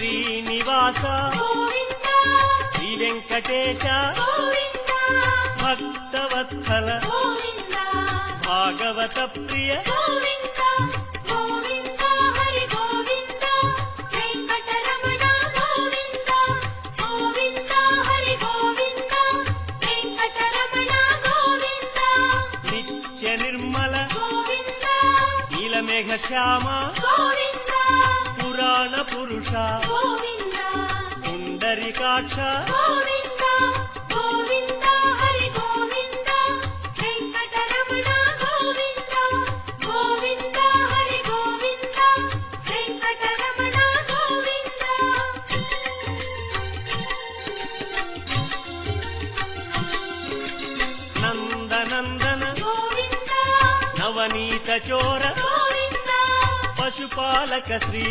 శ్రీనివాస శ్రీ వెంకటేశ భక్తవత్సల భాగవత ప్రియ నిత్య నిర్మల నీలమేఘ శ్యామ పురాణ పురుష పుండరీకాక్ష నందనందన నవనీత చోర పశుపాలక శ్రీ